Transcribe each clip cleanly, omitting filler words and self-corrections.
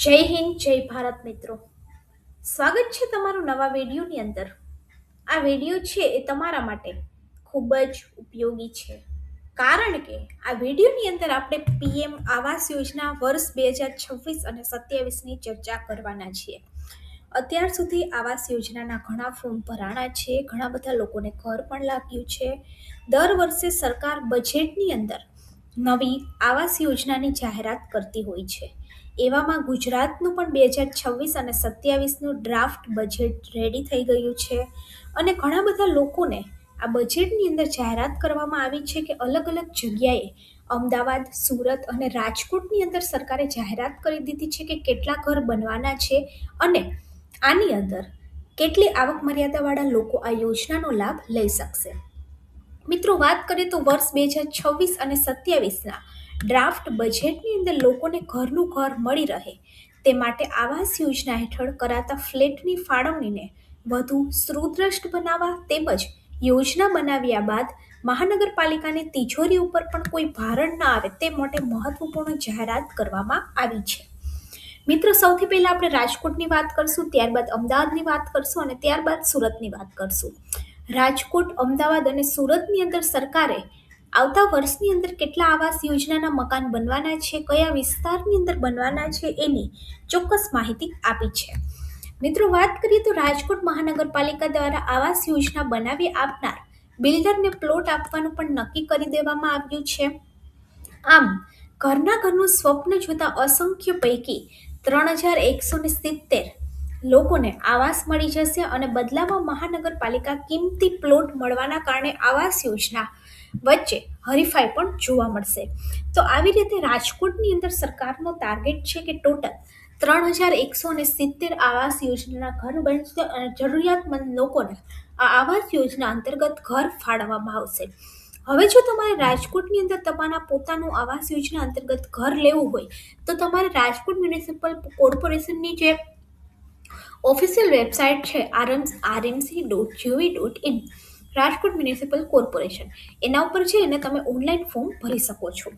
જય હિન્દ, જય ભારત મિત્રો. સ્વાગત છે તમારું નવા વિડીયોની અંદર. આ વિડીયો છે એ તમારા માટે ખૂબ જ ઉપયોગી છે, કારણ કે આ વિડીયોની અંદર આપણે પીએમ આવાસ યોજના વર્ષ 2026 અને 27ની ચર્ચા કરવાના છીએ. અત્યાર સુધી આવાસ યોજનાના ઘણા ફોર્મ ભરાણા છે, ઘણા બધા લોકોને ઘર પણ લાગ્યું છે. દર વર્ષે સરકાર બજેટની અંદર નવી આવાસ યોજનાની જાહેરાત કરતી હોય છે. એવામાં ગુજરાતનું પણ 2026 અને 27નું ડ્રાફ્ટ બજેટ રેડી થઈ ગયું છે અને ઘણા બધા લોકોને આ બજેટની અંદર જાહેરાત કરવામાં આવી છે કે અલગ અલગ જગ્યાએ અમદાવાદ, સુરત અને રાજકોટની અંદર સરકારે જાહેરાત કરી દીધી છે કે કેટલા ઘર બનવાના છે અને આની અંદર કેટલી આવક મર્યાદાવાળા લોકો આ યોજનાનો લાભ લઈ શકશે. મિત્રો, વાત કરીએ તો વર્ષ 2026 અને 27ના ડ્રાફ્ટ બજેટની અંદર લોકોને ઘરનું ઘર મળી રહે તે માટે આવાસ યોજના હેઠળ કરાતા ફ્લેટની ફાળવણીને વધુ સુદૃઢ બનાવવા તેમજ યોજના બનાવ્યા બાદ મહાનગરપાલિકાની તિજોરી ઉપર પણ કોઈ ભારણ ન આવે તે માટે મહત્વપૂર્ણ જાહેરાત કરવામાં આવી છે. મિત્રો, સૌથી પહેલા આપણે રાજકોટની વાત કરશું, ત્યારબાદ અમદાવાદની વાત કરશું અને ત્યારબાદ સુરતની વાત કરશું. રાજકોટ, અમદાવાદ અને સુરતની અંદર સરકારે આવતા વર્ષની અંદર કેટલા આવાસ યોજનાના મકાન બનવાના છે, કયા વિસ્તારની અંદર બનવાના છે એની ચોક્કસ માહિતી આપી છે. મિત્રો, વાત કરીએ તો રાજકોટ મહાનગરપાલિકા દ્વારા આવાસ યોજના બનાવી આપનાર બિલ્ડરને પ્લોટ આપવાનું પણ નક્કી કરી દેવામાં આવ્યું છે. આમ ઘરનું સ્વપ્ન જોતા અસંખ્ય પૈકી 3170 લોકોને આવાસ મળી જશે અને બદલામાં મહાનગરપાલિકા કિંમતી પ્લોટ મળવાના કારણે આવાસ યોજના વચ્ચે હરીફાઈ પણ જોવા મળશે. તો આવી રીતે રાજકોટની અંદર સરકારનો ટાર્ગેટ છે કે ટોટલ 3170 આવાસ યોજનાના ઘર બનશે અને જરૂરિયાતમંદ લોકોને આ આવાસ યોજના અંતર્ગત ઘર ફાળવવામાં આવશે. હવે જો તમારે રાજકોટની અંદર તમારા પોતાનું આવાસ યોજના અંતર્ગત ઘર લેવું હોય તો તમારે રાજકોટ મ્યુનિસિપલ કોર્પોરેશનની જે ઓફિશિયલ વેબસાઇટ છે rmc.gov.in, રાજકોટ મ્યુનિસિપલ કોર્પોરેશન, એના ઉપર જઈને તમે ઓનલાઈન ફોર્મ ભરી શકો છો.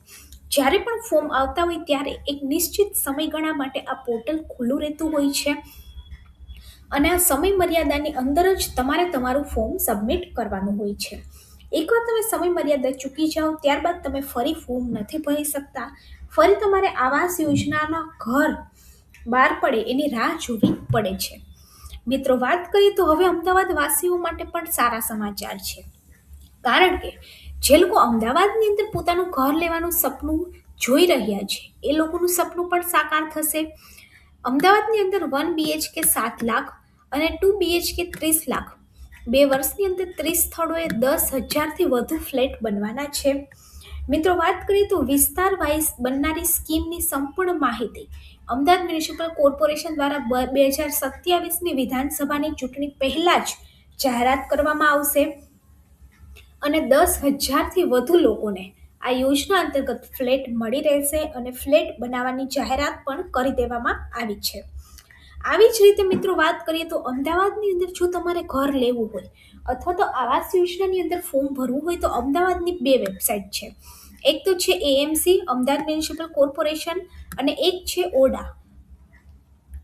જ્યારે પણ ફોર્મ આવતા હોય ત્યારે એક નિશ્ચિત સમયગાળા માટે આ પોર્ટલ ખુલ્લું રહેતું હોય છે અને આ સમય મર્યાદાની અંદર જ તમારે તમારું ફોર્મ સબમિટ કરવાનું હોય છે. એકવાર તમે સમય મર્યાદા ચૂકી જાઓ ત્યારબાદ તમે ફરી ફોર્મ નથી ભરી શકતા. ફરી તમારે આવાસ યોજનાના ઘર બહાર પડે એની રાહ જોવી પડે છે. મિત્રો, વાત કરીએ તો હવે અમદાવાદ વાસીઓ માટે પણ સારા સમાચાર છે, કારણ કે જે લોકો અમદાવાદની અંદર પોતાનું ઘર લેવાનું સપનું જોઈ રહ્યા છે એ લોકોનું સપનું પણ સાકાર થશે. અમદાવાદની અંદર 1 BHK 7 લાખ અને 2 BHK 30 લાખ, 2 વર્ષની અંદર 30 સ્થળોએ 10,000થી વધુ ફ્લેટ બનવાના છે. મિત્રો, વાત કરીએ તો વિસ્તાર વાઇઝ બનનારી સ્કીમની સંપૂર્ણ માહિતી અમદાવાદ મ્યુનિસિપલ કોર્પોરેશન દ્વારા 2027ની વિધાનસભાની ચૂંટણી પહેલા જ જાહેરાત કરવામાં આવશે અને 10,000થી વધુ લોકોને આ યોજના અંતર્ગત ફ્લેટ મળી રહેશે અને ફ્લેટ બનાવવાની જાહેરાત પણ કરી દેવામાં આવી છે. આવી જ રીતે મિત્રો, વાત કરીએ તો અમદાવાદની અંદર જો તમારે ઘર લેવું હોય અથવા તો આવાસ યોજનાની અંદર ફોર્મ ભરવું હોય તો અમદાવાદની 2 વેબસાઇટ છે. એક તો છે એએમસી, અમદાવાદ મ્યુનિસિપલ કોર્પોરેશન, અને એક છે ઓડા,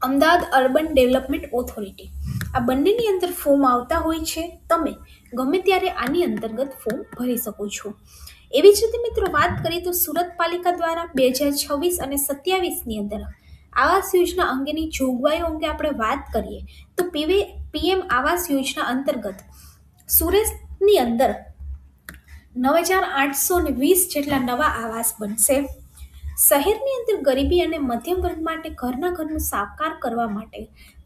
અમદાવાદ અર્બન ડેવલપમેન્ટ ઓથોરિટી. આ બંનેની અંદર ફોર્મ આવતા હોય છે. તમે ગમે ત્યારે આની અંતર્ગત ફોર્મ ભરી શકો છો. એવી જ રીતે મિત્રો, વાત કરીએ તો સુરત પાલિકા દ્વારા 2026 અને 27ની અંદર આવાસ યોજના અંગેની જોગવાઈઓ અંગે આપણે વાત કરીએ તો પીએમ આવાસ યોજના અંતર્ગત સુરતની અંદર 9,820 જેટલા નવા આવાસ બનશે. શહેરની અંદર ગરીબી અને મધ્યમ વર્ગ માટે ઘરનું સાકાર કરવા માટે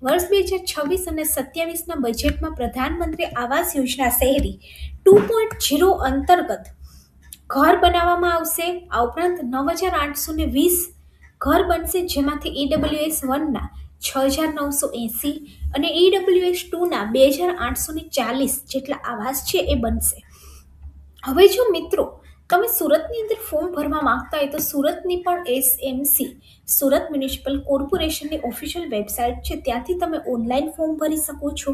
વર્ષ 2026 અને 27ના બજેટમાં પ્રધાનમંત્રી આવાસ યોજના શહેરી 2.0 અંતર્ગત ઘર બનાવવામાં આવશે. આ ઉપરાંત 9,820 ઘર બનશે, જેમાંથી EWS 1ના 6,980 અને EWS 2ના 2,840 જેટલા આવાસ છે એ બનશે. હવે જો મિત્રો તમે સુરતની અંદર ફોર્મ ભરવા માંગતા હોય તો સુરતની પણ એસએમસી, સુરત મ્યુનિસિપલ કોર્પોરેશનની ઓફિશિયલ વેબસાઇટ છે, ત્યાંથી તમે ઓનલાઈન ફોર્મ ભરી શકો છો.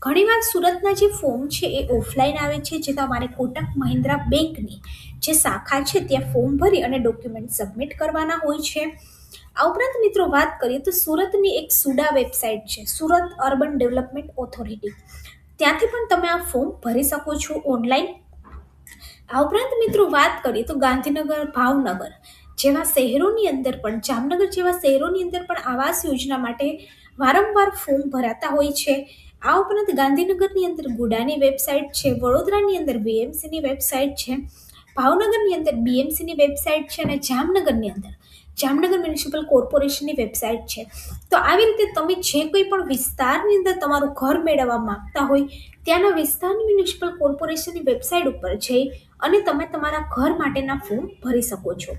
ઘણીવાર સુરતના જે ફોર્મ છે એ ઓફલાઈન આવે છે, જે તમારે કોટક મહિન્દ્રા બેંકની જે શાખા છે ત્યાં ફોર્મ ભરી અને ડોક્યુમેન્ટ સબમિટ કરવાના હોય છે. આ ઉપરાંત મિત્રો વાત કરીએ તો સુરતની એક સુડા વેબસાઇટ છે, સુરત અર્બન ડેવલપમેન્ટ ઓથોરિટી, ત્યાંથી પણ તમે આ ફોર્મ ભરી શકો છો ઓનલાઈન. આ ઉપરાંત મિત્રો વાત કરીએ તો ગાંધીનગર, ભાવનગર જેવા શહેરોની અંદર પણ, જામનગર જેવા શહેરોની અંદર પણ આવાસ યોજના માટે વારંવાર ફોર્મ ભરાતા હોય છે. આ ઉપરાંત ગાંધીનગરની અંદર ગુડાની વેબસાઇટ છે, વડોદરાની અંદર બીએમસીની વેબસાઇટ છે, ભાવનગરની અંદર બીએમસીની વેબસાઇટ છે, અને જામનગરની અંદર જામનગર મ્યુનિસિપલ કોર્પોરેશનની વેબસાઇટ છે. તો આવી રીતે તમે જે કોઈ પણ વિસ્તારની અંદર તમારું ઘર મેળવવા માંગતા હોય ત્યાંના વિસ્તારની મ્યુનિસિપલ કોર્પોરેશનની વેબસાઇટ ઉપર જઈ અને તમે તમારા ઘર માટેના ફોર્મ ભરી શકો છો.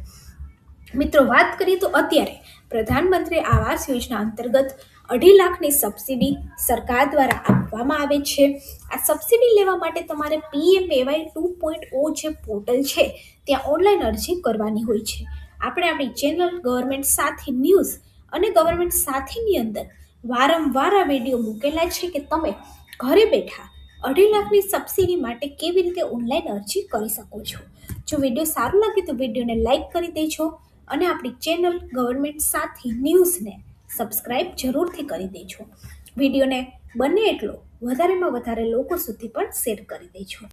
મિત્રો વાત કરીએ તો અત્યારે પ્રધાનમંત્રી આવાસ યોજના અંતર્ગત 2.5 લાખની સબસિડી સરકાર દ્વારા આપવામાં આવે છે. આ સબસિડી લેવા માટે તમારે PMAY 2.0 જે પોર્ટલ છે ત્યાં ઓનલાઈન અરજી કરવાની હોય છે. આપણે આપણી ચેનલ ગવર્મેન્ટ સાથી ન્યૂઝ અને ગવર્મેન્ટ સાથીની અંદર વારંવાર આ વિડીયો મૂકેલા છે કે તમે ઘરે બેઠા 2.5 લાખની સબસિડી માટે કેવી રીતે ઓનલાઈન અરજી કરી શકો છો. જો વિડીયો સારો લાગે તો વિડીયોને લાઈક કરી દેજો અને આપણી ચેનલ ગવર્મેન્ટ સાથી ન્યૂઝને સબસ્ક્રાઇબ જરૂરથી કરી દેજો. વિડીયોને બને એટલો વધારેમાં વધારે લોકો સુધી પણ શેર કરી દેજો.